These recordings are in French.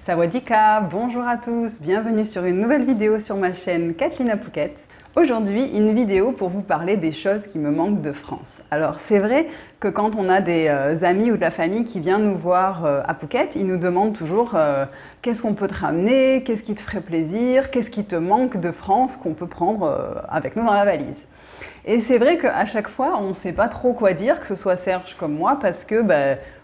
Sawadika, bonjour à tous, bienvenue sur une nouvelle vidéo sur ma chaîne Kathleen à Phuket. Aujourd'hui, une vidéo pour vous parler des choses qui me manquent de France. Alors c'est vrai que quand on a des amis ou de la famille qui viennent nous voir à Phuket, ils nous demandent toujours qu'est-ce qu'on peut te ramener, qu'est-ce qui te ferait plaisir, qu'est-ce qui te manque de France qu'on peut prendre avec nous dans la valise. Et c'est vrai qu'à chaque fois, on ne sait pas trop quoi dire, que ce soit Serge comme moi, parce que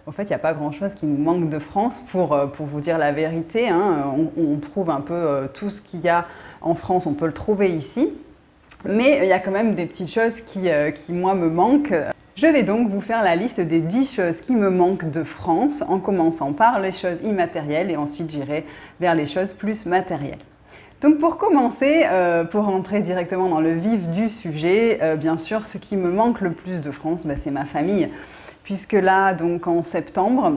en fait, il n'y a pas grand-chose qui nous manque de France pour vous dire la vérité. Hein. On trouve un peu tout ce qu'il y a en France, on peut le trouver ici. Mais il y a quand même des petites choses qui moi, me manquent. Je vais donc vous faire la liste des 10 choses qui me manquent de France, en commençant par les choses immatérielles et ensuite j'irai vers les choses plus matérielles. Donc pour commencer, pour rentrer directement dans le vif du sujet, bien sûr, ce qui me manque le plus de France, c'est ma famille. Puisque là, donc en septembre,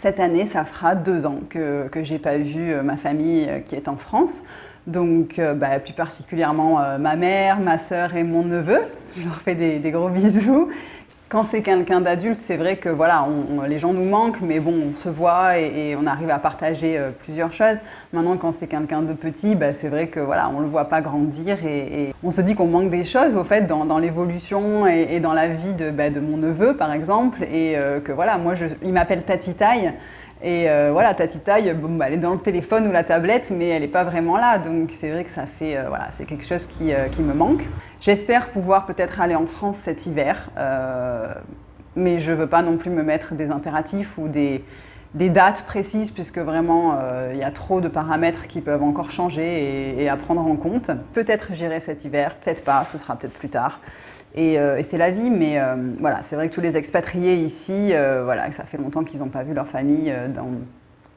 cette année, ça fera 2 ans que je n'ai pas vu ma famille qui est en France. Donc plus particulièrement ma mère, ma sœur et mon neveu. Je leur fais des gros bisous. Quand c'est quelqu'un d'adulte, c'est vrai que voilà, les gens nous manquent, mais bon, on se voit et on arrive à partager plusieurs choses. Maintenant, quand c'est quelqu'un de petit, c'est vrai que voilà, on ne le voit pas grandir et on se dit qu'on manque des choses au fait dans l'évolution et dans la vie de mon neveu par exemple, et que voilà, moi il m'appelle Tati Taille. Et voilà, Tati Taille, elle est dans le téléphone ou la tablette, mais elle n'est pas vraiment là. Donc c'est vrai que ça fait, voilà, c'est quelque chose qui me manque. J'espère pouvoir peut-être aller en France cet hiver, mais je ne veux pas non plus me mettre des impératifs ou des dates précises, puisque vraiment, il y a trop de paramètres qui peuvent encore changer et à prendre en compte. Peut-être j'irai cet hiver, peut-être pas, ce sera peut-être plus tard. Et c'est la vie, mais voilà, c'est vrai que tous les expatriés ici, voilà, que ça fait longtemps qu'ils n'ont pas vu leur famille,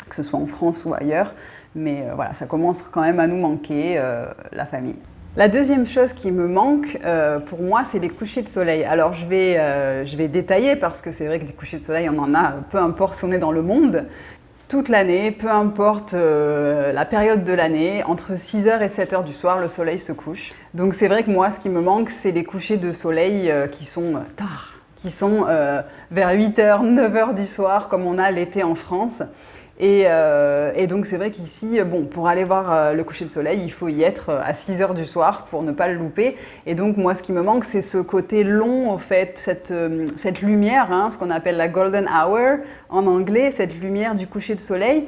que ce soit en France ou ailleurs, mais voilà, ça commence quand même à nous manquer, la famille. La deuxième chose qui me manque, pour moi, c'est les couchers de soleil. Alors je vais détailler parce que c'est vrai que des couchers de soleil, on en a, peu importe où on est dans le monde. Toute l'année, peu importe la période de l'année, entre 6h et 7h du soir, le soleil se couche. Donc c'est vrai que moi, ce qui me manque, c'est les couchers de soleil qui sont tard, qui sont vers 8h, 9h du soir, comme on a l'été en France. Et donc c'est vrai qu'ici, pour aller voir le coucher de soleil, il faut y être à 6h du soir pour ne pas le louper. Et donc moi, ce qui me manque, c'est ce côté long, en fait, cette lumière, hein, ce qu'on appelle la golden hour en anglais, cette lumière du coucher de soleil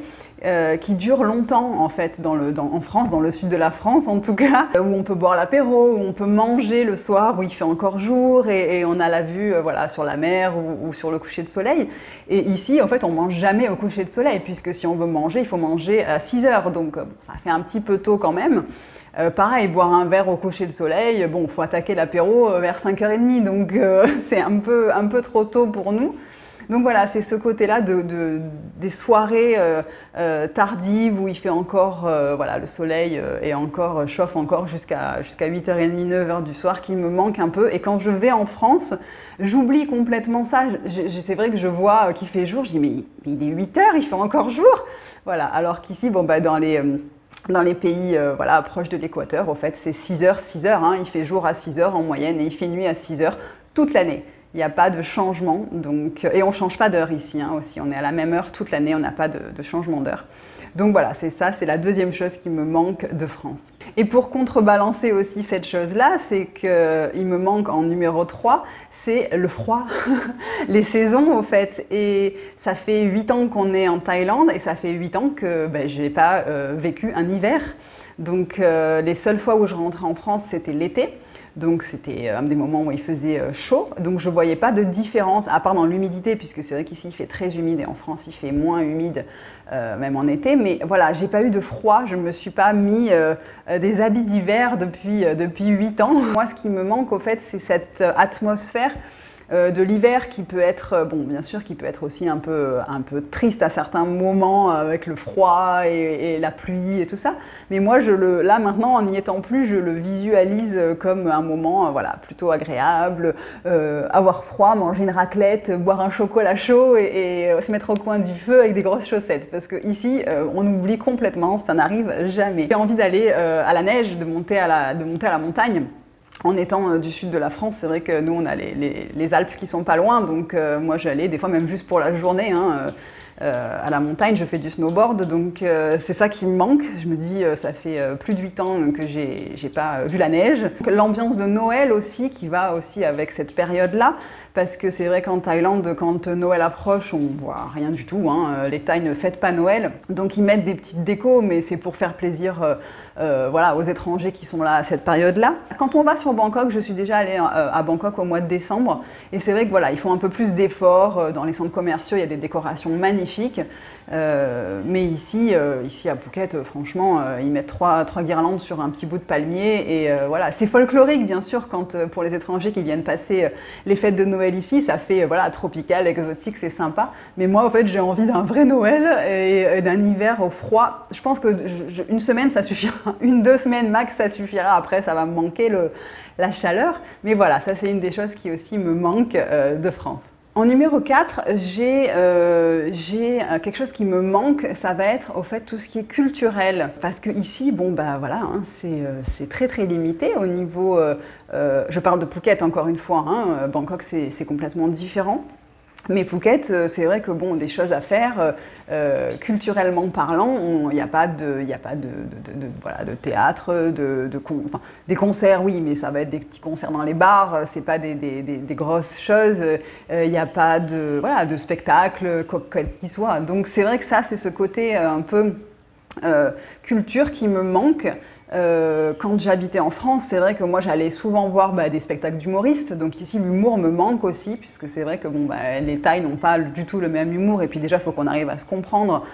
qui dure longtemps, en fait, en France, dans le sud de la France en tout cas, où on peut boire l'apéro, où on peut manger le soir, où il fait encore jour et on a la vue voilà, sur la mer ou sur le coucher de soleil. Et ici, en fait, on ne mange jamais au coucher de soleil, puisque si on veut manger, il faut manger à 6h, donc ça fait un petit peu tôt quand même. Pareil, boire un verre au coucher de soleil, il faut attaquer l'apéro vers 5h30, donc c'est un peu trop tôt pour nous. Donc voilà, c'est ce côté-là des soirées tardives où il fait encore, voilà, le soleil chauffe encore jusqu'à 8h30, 9h du soir qui me manque un peu. Et quand je vais en France, j'oublie complètement ça. C'est vrai que je vois qu'il fait jour, je dis mais il est 8h, il fait encore jour. Voilà, alors qu'ici, dans les pays voilà, proches de l'équateur, au fait, c'est 6h, hein, il fait jour à 6h en moyenne et il fait nuit à 6h toute l'année. Il n'y a pas de changement, et on ne change pas d'heure ici hein, aussi, on est à la même heure toute l'année, on n'a pas de changement d'heure. Donc voilà, c'est la deuxième chose qui me manque de France. Et pour contrebalancer aussi cette chose-là, c'est qu'il me manque en numéro 3, c'est le froid, les saisons au fait. Et ça fait 8 ans qu'on est en Thaïlande et ça fait 8 ans que je n'ai pas vécu un hiver. Donc les seules fois où je rentrais en France, c'était l'été. Donc c'était un des moments où il faisait chaud, donc je ne voyais pas de différence, à part dans l'humidité, puisque c'est vrai qu'ici il fait très humide et en France il fait moins humide, même en été, mais voilà, j'ai pas eu de froid, je ne me suis pas mis des habits d'hiver depuis 8 ans. Moi ce qui me manque au fait, c'est cette atmosphère de l'hiver qui peut être, bien sûr, qui peut être aussi un peu triste à certains moments avec le froid et la pluie et tout ça. Mais moi, là maintenant, en n'y étant plus, je le visualise comme un moment voilà, plutôt agréable, avoir froid, manger une raclette, boire un chocolat chaud et se mettre au coin du feu avec des grosses chaussettes. Parce qu'ici, on oublie complètement, ça n'arrive jamais. J'ai envie d'aller à la neige, de monter à la montagne. En étant du sud de la France, c'est vrai que nous, on a les Alpes qui sont pas loin, donc moi j'allais des fois même juste pour la journée. Hein, à la montagne, je fais du snowboard, donc c'est ça qui me manque. Je me dis, ça fait plus de 8 ans que j'ai pas vu la neige. L'ambiance de Noël aussi, qui va aussi avec cette période-là, parce que c'est vrai qu'en Thaïlande, quand Noël approche, on voit rien du tout, hein. Les Thaïs ne fêtent pas Noël, donc ils mettent des petites décos, mais c'est pour faire plaisir voilà, aux étrangers qui sont là à cette période-là. Quand on va sur Bangkok, je suis déjà allée à Bangkok au mois de décembre, et c'est vrai que voilà, ils font un peu plus d'efforts dans les centres commerciaux, il y a des décorations magnifiques, mais ici à Phuket, franchement, ils mettent trois guirlandes sur un petit bout de palmier, et voilà, c'est folklorique bien sûr pour les étrangers qui viennent passer les fêtes de Noël ici, ça fait voilà, tropical, exotique, c'est sympa, mais moi en fait j'ai envie d'un vrai Noël et d'un hiver au froid. Je pense que une semaine ça suffira, 1-2 semaines max ça suffira, après ça va me manquer la chaleur, mais voilà, ça c'est une des choses qui aussi me manque de France. En numéro 4, j'ai quelque chose qui me manque, ça va être au fait tout ce qui est culturel. Parce que ici, bon bah voilà, hein, c'est très très limité au niveau, je parle de Phuket encore une fois, hein, Bangkok c'est complètement différent. Mais Phuket, c'est vrai que bon, des choses à faire, culturellement parlant, il n'y a pas de voilà, de théâtre, enfin, des concerts, oui, mais ça va être des petits concerts dans les bars, c'est pas des grosses choses, il n'y a pas de, voilà, de spectacle, quel qu'il soit. Donc c'est vrai que ça, c'est ce côté un peu culture qui me manque. Quand j'habitais en France, c'est vrai que moi j'allais souvent voir des spectacles d'humoristes, donc ici l'humour me manque aussi, puisque c'est vrai que bon, les Thaïs n'ont pas du tout le même humour, et puis déjà il faut qu'on arrive à se comprendre,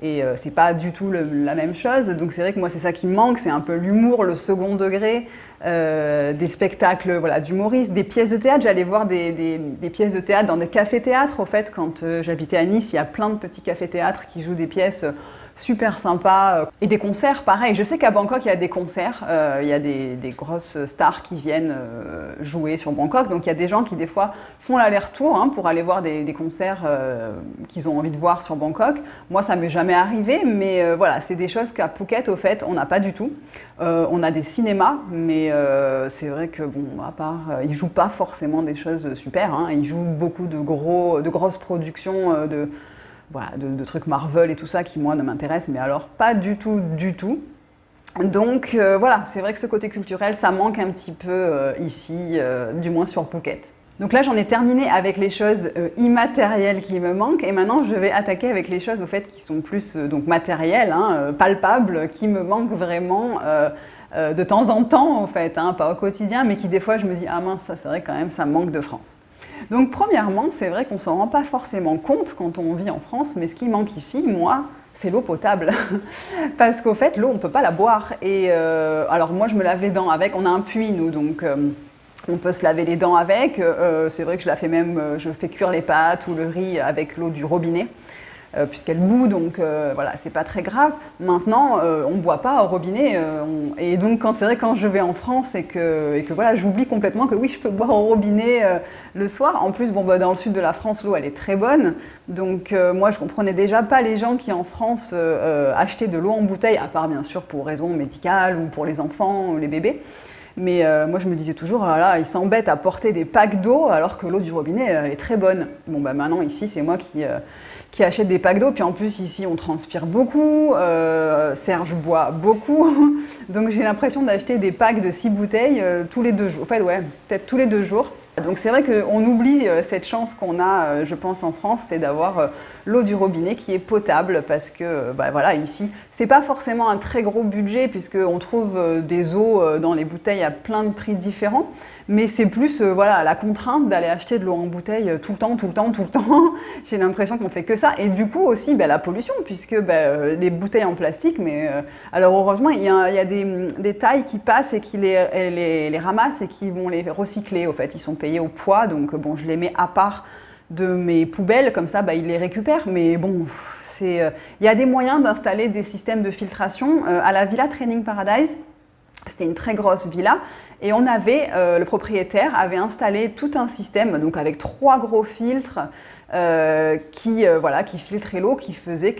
et c'est pas du tout la même chose, donc c'est vrai que moi c'est ça qui me manque, c'est un peu l'humour, le second degré, des spectacles voilà, d'humoristes, des pièces de théâtre. J'allais voir des pièces de théâtre dans des cafés-théâtres, au fait, quand j'habitais à Nice, il y a plein de petits cafés-théâtres qui jouent des pièces super sympa. Et des concerts, pareil. Je sais qu'à Bangkok, il y a des concerts. Il y a des grosses stars qui viennent jouer sur Bangkok. Donc, il y a des gens qui, des fois, font l'aller-retour hein, pour aller voir des concerts qu'ils ont envie de voir sur Bangkok. Moi, ça ne m'est jamais arrivé. Mais voilà, c'est des choses qu'à Phuket, au fait, on n'a pas du tout. On a des cinémas, mais c'est vrai que, bon, à part, ils ne jouent pas forcément des choses super. Hein. Ils jouent beaucoup de grosses productions voilà, de trucs Marvel et tout ça qui, moi, ne m'intéressent, mais alors pas du tout, du tout. Donc voilà, c'est vrai que ce côté culturel, ça manque un petit peu ici, du moins sur Phuket. Donc là, j'en ai terminé avec les choses immatérielles qui me manquent, et maintenant, je vais attaquer avec les choses, au fait, qui sont plus donc matérielles, hein, palpables, qui me manquent vraiment de temps en temps, en fait, hein, pas au quotidien, mais qui, des fois, je me dis « Ah mince, ça, c'est vrai quand même, ça me manque de France ». Donc premièrement, c'est vrai qu'on ne s'en rend pas forcément compte quand on vit en France, mais ce qui manque ici, moi, c'est l'eau potable. Parce qu'au fait, l'eau, on ne peut pas la boire. Et alors moi, je me lave les dents avec, on a un puits, nous, donc on peut se laver les dents avec. C'est vrai que je la fais même, je fais cuire les pâtes ou le riz avec l'eau du robinet. Puisqu'elle bout, donc voilà, c'est pas très grave. Maintenant, on ne boit pas au robinet, et donc c'est vrai quand je vais en France et que voilà, j'oublie complètement que oui, je peux boire au robinet le soir. En plus, bon, dans le sud de la France, l'eau elle est très bonne, donc moi je comprenais déjà pas les gens qui en France achetaient de l'eau en bouteille, à part bien sûr pour raisons médicales ou pour les enfants ou les bébés. Mais moi, je me disais toujours, ah là, ils s'embêtent à porter des packs d'eau alors que l'eau du robinet, elle est très bonne. Bon, maintenant, ici, c'est moi qui achète des packs d'eau. Puis en plus, ici, on transpire beaucoup. Serge boit beaucoup. Donc, j'ai l'impression d'acheter des packs de 6 bouteilles tous les 2 jours. En fait, ouais, peut-être tous les 2 jours. Donc, c'est vrai qu'on oublie cette chance qu'on a, je pense, en France, c'est d'avoir l'eau du robinet qui est potable parce que, voilà, ici, c'est pas forcément un très gros budget puisqu'on trouve des eaux dans les bouteilles à plein de prix différents, mais c'est plus, voilà, la contrainte d'aller acheter de l'eau en bouteille tout le temps. J'ai l'impression qu'on fait que ça. Et du coup aussi, la pollution puisque les bouteilles en plastique, mais alors heureusement, il y a des Thaïs qui passent et qui les ramassent et qui vont les recycler. Au fait, ils sont payés au poids, donc bon, je les mets à part de mes poubelles, comme ça ils les récupèrent, mais bon, il y a des moyens d'installer des systèmes de filtration. À la Villa Training Paradise, c'était une très grosse villa, et le propriétaire avait installé tout un système, donc avec 3 gros filtres, qui filtrait l'eau, qui faisait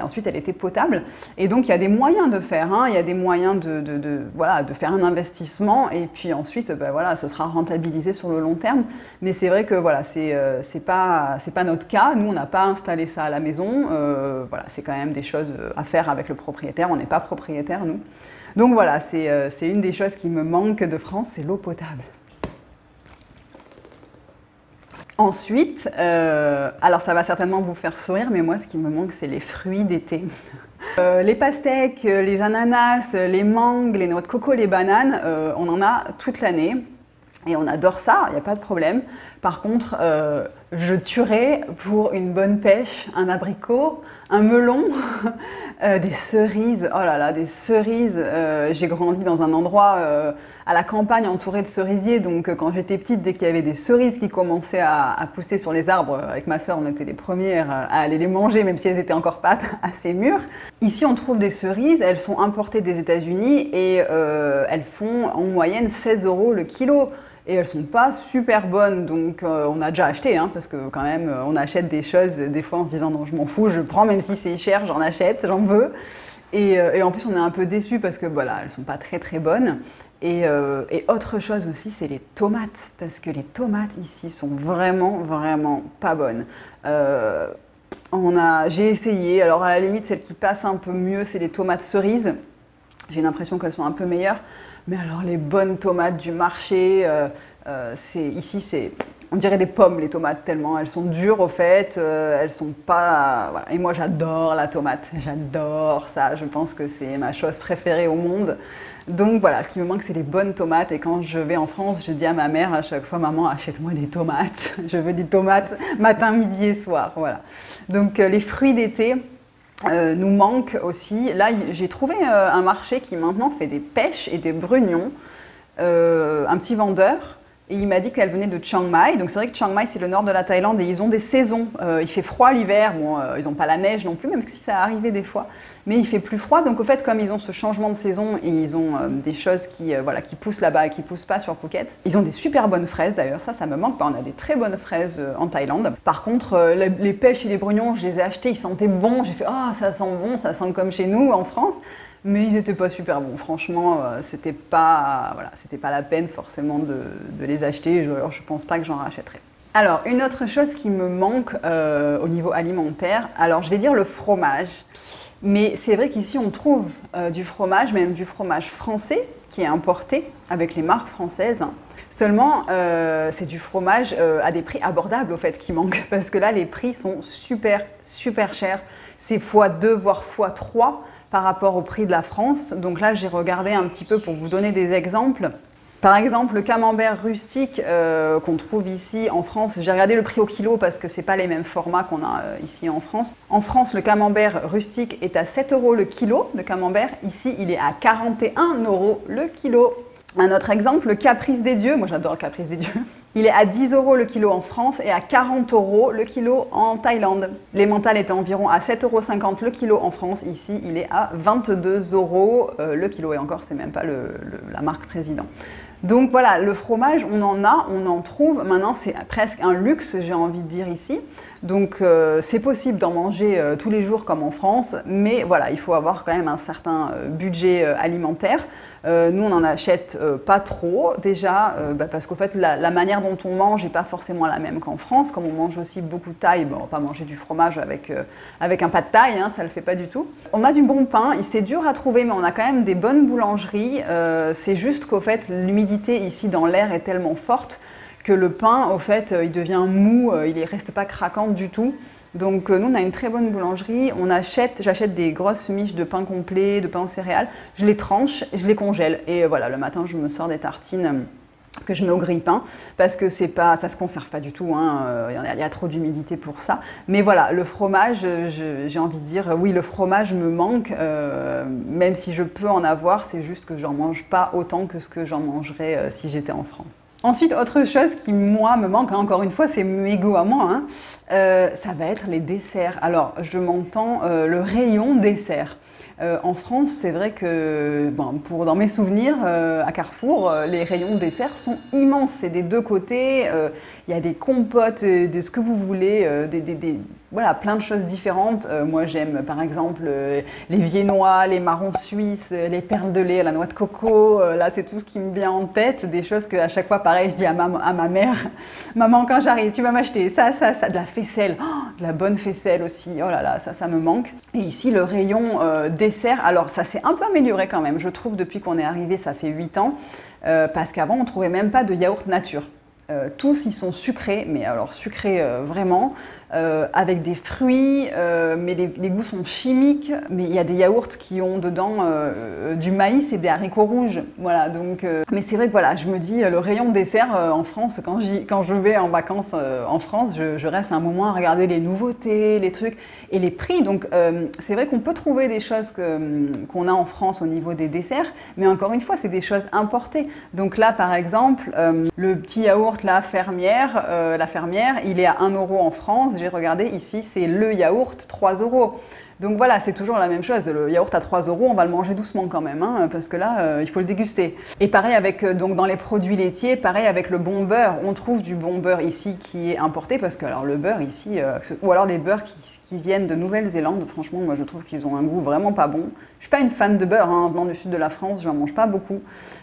ensuite elle était potable. Et donc il y a des moyens de faire, hein, il y a des moyens de faire un investissement et puis ensuite voilà, ce sera rentabilisé sur le long terme. Mais c'est vrai que voilà, c'est pas notre cas, nous on n'a pas installé ça à la maison, voilà, c'est quand même des choses à faire avec le propriétaire, on n'est pas propriétaire nous. Donc voilà, c'est une des choses qui me manque de France, c'est l'eau potable. Ensuite, alors ça va certainement vous faire sourire, mais moi ce qui me manque c'est les fruits d'été. Les pastèques, les ananas, les mangues, les noix de coco, les bananes, on en a toute l'année et on adore ça, il n'y a pas de problème. Par contre, je tuerais pour une bonne pêche, un abricot, un melon, des cerises. Oh là là, des cerises. J'ai grandi dans un endroit à la campagne entouré de cerisiers, donc quand j'étais petite, dès qu'il y avait des cerises qui commençaient à pousser sur les arbres, avec ma soeur, on était les premières à aller les manger, même si elles étaient encore pas assez mûres. Ici, on trouve des cerises, elles sont importées des États-Unis et elles font en moyenne 16 € le kilo. Et elles sont pas super bonnes, donc on a déjà acheté, hein, parce que quand même on achète des choses des fois en se disant non je m'en fous, je prends même si c'est cher, j'en achète, j'en veux. Et en plus on est un peu déçus parce que voilà, elles sont pas très bonnes. Et autre chose aussi, c'est les tomates, parce que les tomates ici sont vraiment pas bonnes. J'ai essayé, alors à la limite celle qui passe un peu mieux c'est les tomates cerises, j'ai l'impression qu'elles sont un peu meilleures. Mais alors les bonnes tomates du marché, ici on dirait des pommes les tomates tellement elles sont dures au fait, elles sont pas... Voilà. Et moi j'adore la tomate, j'adore ça, je pense que c'est ma chose préférée au monde. Donc voilà, ce qui me manque c'est les bonnes tomates et quand je vais en France, je dis à ma mère à chaque fois maman achète-moi des tomates, je veux des tomates matin, midi et soir, voilà. Donc les fruits d'été, nous manque aussi. Là, j'ai trouvé un marché qui maintenant fait des pêches et des brugnons, un petit vendeur, et il m'a dit qu'elle venait de Chiang Mai. Donc c'est vrai que Chiang Mai c'est le nord de la Thaïlande et ils ont des saisons. Il fait froid l'hiver, bon, ils n'ont pas la neige non plus, même si ça arrivait des fois, mais il fait plus froid. Donc au fait, comme ils ont ce changement de saison et ils ont des choses qui poussent là-bas et qui poussent pas sur Phuket, ils ont des super bonnes fraises d'ailleurs, ça me manque pas, on a des très bonnes fraises en Thaïlande. Par contre, les pêches et les brugnons, je les ai achetés, ils sentaient bon, j'ai fait « oh ça sent bon, ça sent comme chez nous en France ». Mais ils n'étaient pas super bons, franchement, c'était pas la peine forcément de les acheter, alors je pense pas que j'en rachèterai. Alors, une autre chose qui me manque au niveau alimentaire, alors je vais dire le fromage, mais c'est vrai qu'ici on trouve du fromage, même du fromage français, qui est importé avec les marques françaises. Seulement, c'est du fromage à des prix abordables au fait qui manque, parce que là les prix sont super chers, c'est x2 voire x3 par rapport au prix de la France. Donc là j'ai regardé un petit peu pour vous donner des exemples. Par exemple le camembert rustique qu'on trouve ici en France, j'ai regardé le prix au kilo parce que c'est pas les mêmes formats qu'on a ici en France. En France le camembert rustique est à 7 € le kilo de camembert, ici il est à 41 € le kilo. Un autre exemple, le caprice des dieux, moi j'adore le caprice des dieux, il est à 10 € le kilo en France et à 40 € le kilo en Thaïlande. L'emmental est environ à 7,50 € le kilo en France, ici il est à 22 € le kilo et encore c'est même pas la marque président. Donc voilà, le fromage on en a, on en trouve, maintenant c'est presque un luxe j'ai envie de dire ici. Donc c'est possible d'en manger tous les jours comme en France, mais voilà, il faut avoir quand même un certain budget alimentaire. Nous on n'en achète pas trop déjà, parce qu'au fait la manière dont on mange n'est pas forcément la même qu'en France. Comme on mange aussi beaucoup de thaï, bon, on ne va pas manger du fromage avec un pad thaï, hein, ça ne le fait pas du tout. On a du bon pain, c'est dur à trouver mais on a quand même des bonnes boulangeries. C'est juste qu'au fait l'humidité ici dans l'air est tellement forte que le pain, au fait, il devient mou, il ne reste pas craquant du tout. Donc nous, on a une très bonne boulangerie. J'achète des grosses miches de pain complet, de pain aux céréales. Je les tranche, je les congèle. Et voilà, le matin, je me sors des tartines que je mets au grille-pain parce que ça ne se conserve pas du tout. Hein, il y a trop d'humidité pour ça. Mais voilà, le fromage, j'ai envie de dire, oui, le fromage me manque. Même si je peux en avoir, c'est juste que j'en mange pas autant que ce que j'en mangerais si j'étais en France. Ensuite, autre chose qui, moi, me manque, hein, encore une fois, c'est mes goûts à moi, hein, ça va être les desserts. Alors, je m'entends le rayon dessert. En France, c'est vrai que, bon, dans mes souvenirs, à Carrefour, les rayons desserts sont immenses. C'est des deux côtés, il y a des compotes, de ce que vous voulez, voilà, plein de choses différentes. Moi, j'aime par exemple les viennois, les marrons suisses, les perles de lait, la noix de coco. Là, c'est tout ce qui me vient en tête. Des choses que à chaque fois, pareil, je dis à ma mère, maman, quand j'arrive, tu vas m'acheter ça, de la faisselle, de la bonne faisselle aussi. Oh là là, ça me manque. Et ici, le rayon dessert. Alors, ça s'est un peu amélioré quand même. Je trouve depuis qu'on est arrivé, ça fait 8 ans, parce qu'avant, on trouvait même pas de yaourt nature. Tous ils sont sucrés, mais alors sucrés vraiment, avec des fruits, mais les goûts sont chimiques. Mais il y a des yaourts qui ont dedans du maïs et des haricots rouges. Voilà, donc, mais c'est vrai que voilà, je me dis, le rayon dessert en France, quand je vais en vacances en France, je reste un moment à regarder les nouveautés, les trucs et les prix. Donc c'est vrai qu'on peut trouver des choses qu'on a en France au niveau des desserts, mais encore une fois, c'est des choses importées. Donc là, par exemple, le petit yaourt, la fermière, il est à 1 euro en France. J'ai regardé ici, c'est le yaourt 3 euros. Donc voilà, c'est toujours la même chose. Le yaourt à 3 euros, on va le manger doucement quand même, hein, parce que là, il faut le déguster. Et pareil avec, donc dans les produits laitiers, pareil avec le bon beurre. On trouve du bon beurre ici qui est importé, parce que alors le beurre ici, ou alors les beurres qui viennent de Nouvelle-Zélande, franchement, moi je trouve qu'ils ont un goût vraiment pas bon. Je suis pas une fan de beurre, hein, venant du sud de la France, j'en mange pas beaucoup.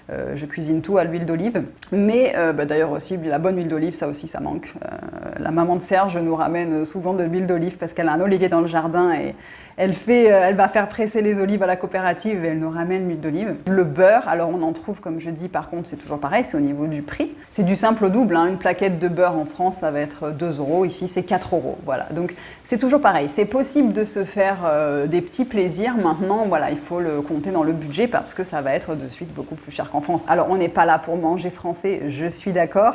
Je cuisine tout à l'huile d'olive, mais d'ailleurs aussi la bonne huile d'olive, ça aussi ça manque. La maman de Serge nous ramène souvent de l'huile d'olive parce qu'elle a un olivier dans le jardin et elle va faire presser les olives à la coopérative et elle nous ramène l'huile d'olive. Le beurre, alors on en trouve, comme je dis, par contre c'est toujours pareil, c'est au niveau du prix. C'est du simple au double, hein. Une plaquette de beurre en France ça va être 2 euros, ici c'est 4 euros. Voilà, donc c'est toujours pareil, c'est possible de se faire des petits plaisirs. Maintenant, voilà, il faut le compter dans le budget parce que ça va être de suite beaucoup plus cher qu'en France. Alors on n'est pas là pour manger français, je suis d'accord.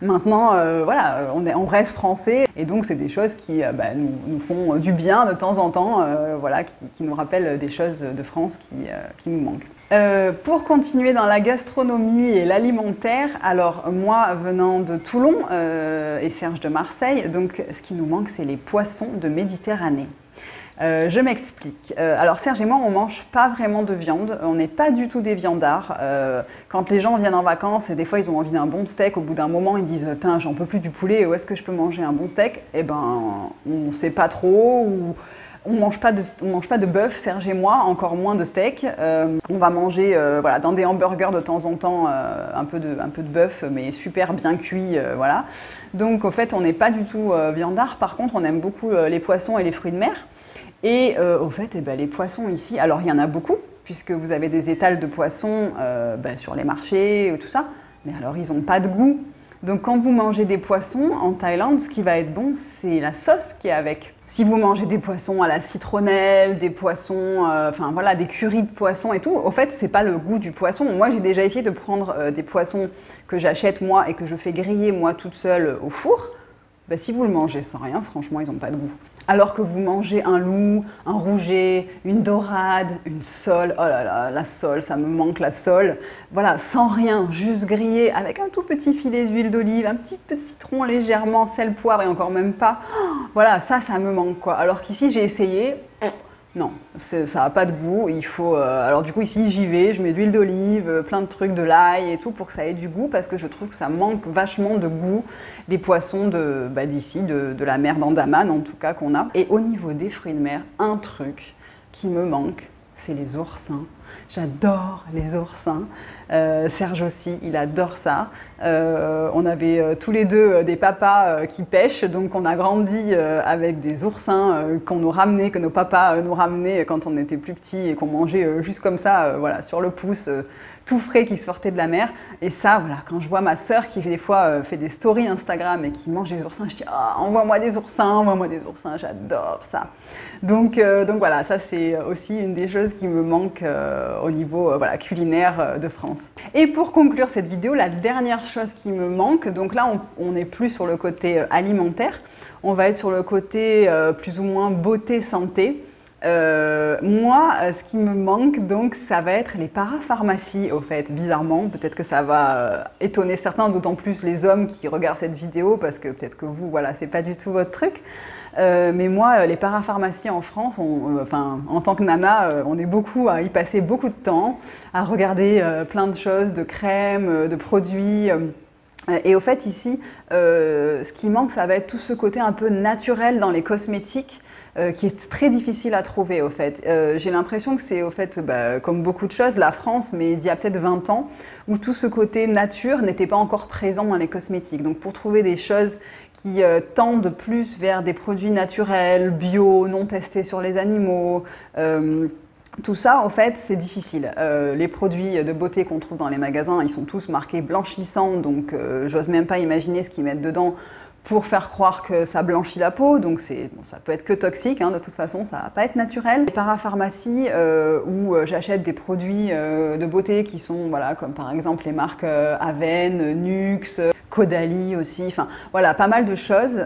Maintenant, voilà, on reste français et donc c'est des choses qui nous font du bien de temps en temps, voilà, qui nous rappellent des choses de France qui nous manquent. Pour continuer dans la gastronomie et l'alimentaire, alors moi venant de Toulon et Serge de Marseille, donc ce qui nous manque c'est les poissons de Méditerranée. Je m'explique. Alors Serge et moi, on mange pas vraiment de viande. On n'est pas du tout des viandards. Quand les gens viennent en vacances et des fois ils ont envie d'un bon steak, au bout d'un moment ils disent « Tain, j'en peux plus du poulet, où est-ce que je peux manger un bon steak ?» Eh ben, on sait pas trop. Ou on mange pas de bœuf, Serge et moi, encore moins de steak. On va manger voilà, dans des hamburgers de temps en temps un peu de bœuf, mais super bien cuit, voilà. Donc au fait, on n'est pas du tout viandard. Par contre, on aime beaucoup les poissons et les fruits de mer. Et au fait, les poissons ici, alors il y en a beaucoup, puisque vous avez des étals de poissons sur les marchés, tout ça, mais alors ils n'ont pas de goût. Donc quand vous mangez des poissons en Thaïlande, ce qui va être bon, c'est la sauce qui est avec. Si vous mangez des poissons à la citronnelle, des poissons, enfin voilà, des currys de poissons et tout, au fait, c'est pas le goût du poisson. Moi, j'ai déjà essayé de prendre des poissons que j'achète moi et que je fais griller moi toute seule au four. Si vous le mangez sans rien, franchement, ils n'ont pas de goût. Alors que vous mangez un loup, un rouget, une dorade, une sole, oh là là, la sole, ça me manque la sole. Voilà, sans rien, juste grillé avec un tout petit filet d'huile d'olive, un petit peu de citron légèrement, sel, poivre et encore même pas. Voilà, ça me manque quoi. Alors qu'ici, j'ai essayé, non, ça n'a pas de goût. Il faut, alors du coup ici j'y vais, je mets de l'huile d'olive, plein de trucs, de l'ail et tout pour que ça ait du goût parce que je trouve que ça manque vachement de goût les poissons d'ici, de la mer d'Andaman en tout cas qu'on a. Et au niveau des fruits de mer, un truc qui me manque, c'est les oursins. J'adore les oursins. Serge aussi, il adore ça. On avait tous les deux des papas qui pêchent, donc on a grandi avec des oursins qu'on nous ramenait, que nos papas nous ramenaient quand on était plus petits et qu'on mangeait juste comme ça, voilà, sur le pouce, tout frais qui sortait de la mer. Et ça, voilà, quand je vois ma sœur qui des fois fait des stories Instagram et qui mange des oursins, je dis ah, envoie-moi des oursins, j'adore ça. Donc voilà, ça c'est aussi une des choses qui me manque au niveau voilà, culinaire de France. Et pour conclure cette vidéo, la dernière chose qui me manque, donc là on n'est plus sur le côté alimentaire, on va être sur le côté plus ou moins beauté, santé. Moi, ce qui me manque, donc, ça va être les parapharmacies, au fait, bizarrement. Peut-être que ça va étonner certains, d'autant plus les hommes qui regardent cette vidéo, parce que peut-être que vous, voilà, c'est pas du tout votre truc. Mais moi, les parapharmacies en France, enfin, en tant que nana, on est beaucoup à y passer beaucoup de temps, à regarder plein de choses, de crèmes, de produits. Et au fait, ici, ce qui manque, ça va être tout ce côté un peu naturel dans les cosmétiques, qui est très difficile à trouver, au fait. J'ai l'impression que c'est, au fait, comme beaucoup de choses, la France, mais il y a peut-être 20 ans, où tout ce côté nature n'était pas encore présent dans les cosmétiques. Donc pour trouver des choses qui tendent plus vers des produits naturels, bio, non testés sur les animaux, tout ça, en fait, c'est difficile. Les produits de beauté qu'on trouve dans les magasins, ils sont tous marqués blanchissants, donc j'ose même pas imaginer ce qu'ils mettent dedans pour faire croire que ça blanchit la peau, donc bon, ça peut être que toxique, hein, de toute façon, ça va pas être naturel. Les parapharmacies où j'achète des produits de beauté qui sont, voilà, comme par exemple les marques Aven, Nuxe, Caudalie aussi, enfin voilà, pas mal de choses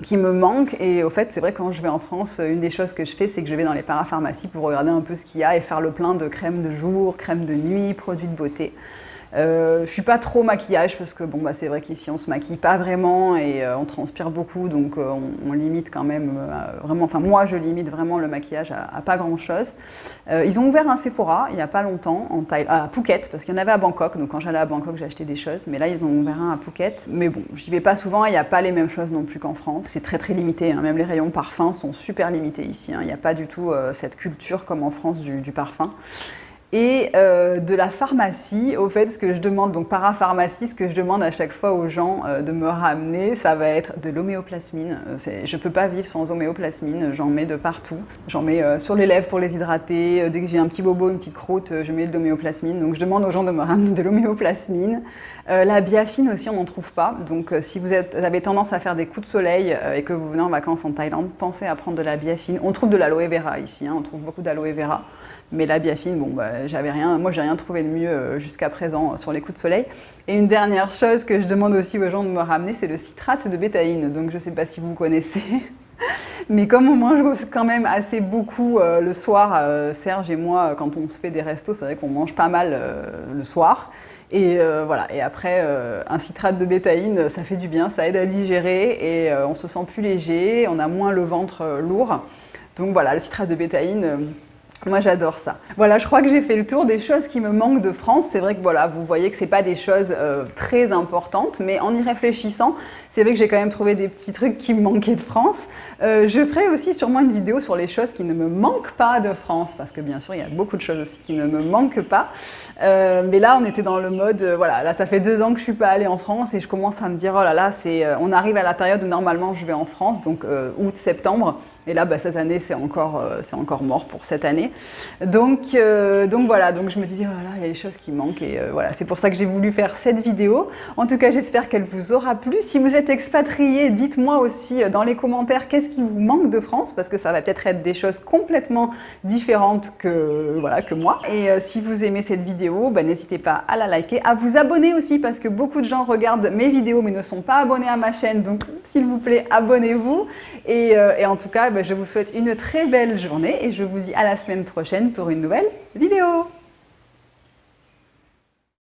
qui me manquent. Et au fait, c'est vrai, quand je vais en France, une des choses que je fais, c'est que je vais dans les parapharmacies pour regarder un peu ce qu'il y a et faire le plein de crèmes de jour, crèmes de nuit, produits de beauté. Je suis pas trop maquillage parce que bon, c'est vrai qu'ici on se maquille pas vraiment et on transpire beaucoup, donc on limite quand même vraiment, enfin moi je limite vraiment le maquillage à pas grand chose. Ils ont ouvert un Sephora il y a pas longtemps à Phuket, parce qu'il y en avait à Bangkok, donc quand j'allais à Bangkok j'ai acheté des choses, mais là ils ont ouvert un à Phuket. Mais bon, j'y vais pas souvent, il n'y a pas les mêmes choses non plus qu'en France, c'est très très limité, hein. Même les rayons parfums sont super limités ici, hein. Il n'y a pas du tout cette culture comme en France du parfum. Et de la pharmacie, au fait, ce que je demande, donc parapharmacie, ce que je demande à chaque fois aux gens de me ramener, ça va être de l'homéoplasmine. Je ne peux pas vivre sans homéoplasmine, j'en mets de partout. J'en mets sur les lèvres pour les hydrater, dès que j'ai un petit bobo, une petite croûte, je mets de l'homéoplasmine. Donc je demande aux gens de me ramener de l'homéoplasmine. La biafine aussi, on n'en trouve pas. Donc si vous avez tendance à faire des coups de soleil et que vous venez en vacances en Thaïlande, pensez à prendre de la biafine. On trouve de l'aloe vera ici, hein, on trouve beaucoup d'aloe vera. Mais la biafine, bon, j'avais rien, moi j'ai rien trouvé de mieux jusqu'à présent sur les coups de soleil. Et une dernière chose que je demande aussi aux gens de me ramener, c'est le citrate de bétaïne. Donc je ne sais pas si vous connaissez, mais comme on mange quand même assez beaucoup le soir, Serge et moi, quand on se fait des restos, c'est vrai qu'on mange pas mal le soir. Et voilà, et après, un citrate de bétaïne, ça fait du bien, ça aide à digérer et on se sent plus léger, on a moins le ventre lourd. Donc voilà, le citrate de bétaïne, moi j'adore ça. Voilà, je crois que j'ai fait le tour des choses qui me manquent de France. C'est vrai que voilà, vous voyez que c'est pas des choses très importantes, mais en y réfléchissant, c'est vrai que j'ai quand même trouvé des petits trucs qui me manquaient de France. Je ferai aussi sûrement une vidéo sur les choses qui ne me manquent pas de France, parce que bien sûr il y a beaucoup de choses aussi qui ne me manquent pas. Mais là on était dans le mode, voilà, là ça fait 2 ans que je suis pas allée en France et je commence à me dire, oh là là, on arrive à la période où normalement je vais en France, donc août, septembre. Et là, cette année, c'est encore mort pour cette année. Donc voilà, donc je me disais, oh là là, il y a des choses qui manquent. Et voilà, c'est pour ça que j'ai voulu faire cette vidéo. En tout cas, j'espère qu'elle vous aura plu. Si vous êtes expatrié, dites-moi aussi dans les commentaires qu'est-ce qui vous manque de France, parce que ça va peut-être être des choses complètement différentes que moi. Et si vous aimez cette vidéo, n'hésitez pas à la liker, à vous abonner aussi, parce que beaucoup de gens regardent mes vidéos mais ne sont pas abonnés à ma chaîne. Donc, s'il vous plaît, abonnez-vous. Et en tout cas, je vous souhaite une très belle journée et je vous dis à la semaine prochaine pour une nouvelle vidéo.